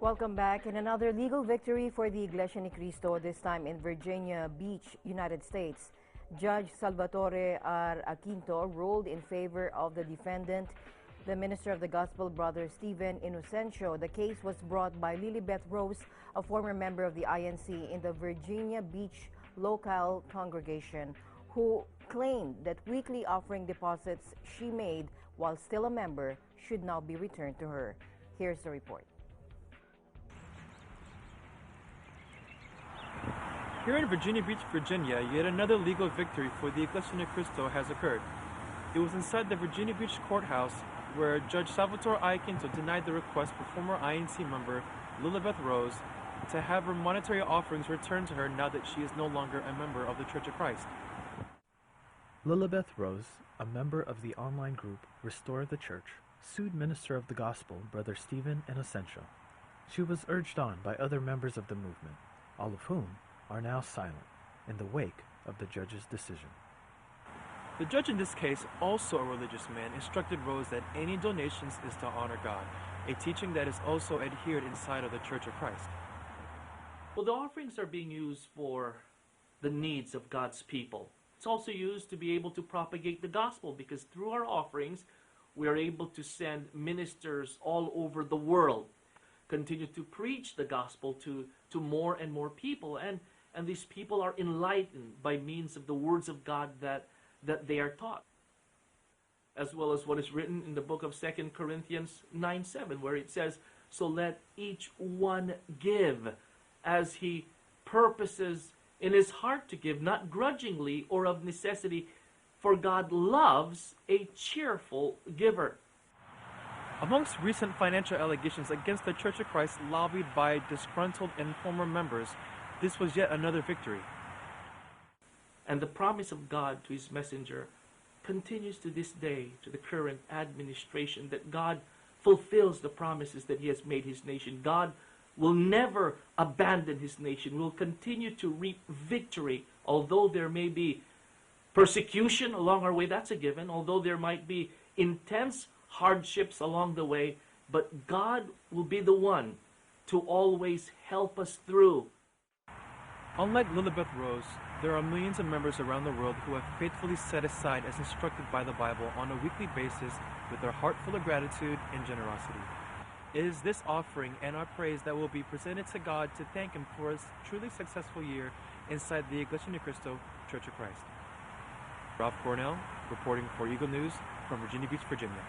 Welcome back. In another legal victory for the Iglesia Ni Cristo, this time in Virginia Beach, United States, Judge Salvatore R. Aquinto ruled in favor of the defendant, the minister of the gospel, Brother Stephen Inocencio. The case was brought by Lilibeth Rose, a former member of the INC in the Virginia Beach local congregation, who claimed that weekly offering deposits she made while still a member should now be returned to her. Here's the report. Here in Virginia Beach, Virginia, yet another legal victory for the Iglesia Ni Cristo has occurred. It was inside the Virginia Beach courthouse where Judge Salvatore Aquinto denied the request for former INC member Lilibeth Rose to have her monetary offerings returned to her now that she is no longer a member of the Church of Christ. Lilibeth Rose, a member of the online group Restore the Church, sued minister of the gospel, Brother Stephen Inocencio. She was urged on by other members of the movement, all of whom are now silent in the wake of the judge's decision. The judge in this case, also a religious man, instructed Rose that any donations is to honor God, a teaching that is also adhered inside of the Church of Christ. Well, the offerings are being used for the needs of God's people. It's also used to be able to propagate the gospel, because through our offerings, we are able to send ministers all over the world, continue to preach the gospel to more and more people, and these people are enlightened by means of the words of God that they are taught, as well as what is written in the book of 2 Corinthians 9:7, where it says, "So let each one give as he purposes in his heart to give, not grudgingly or of necessity, for God loves a cheerful giver." Amongst recent financial allegations against the Church of Christ lobbied by disgruntled and former members, this was yet another victory. And the promise of God to his messenger continues to this day, to the current administration, that God fulfills the promises that he has made his nation. God will never abandon his nation, will continue to reap victory, although there may be persecution along our way, that's a given, although there might be intense hardships along the way, but God will be the one to always help us through. Unlike Lilibeth Rose, there are millions of members around the world who have faithfully set aside as instructed by the Bible on a weekly basis with their heart full of gratitude and generosity. It is this offering and our praise that will be presented to God to thank him for his truly successful year inside the Iglesia Ni Cristo Church of Christ. Ralph Cornell, reporting for Eagle News from Virginia Beach, Virginia.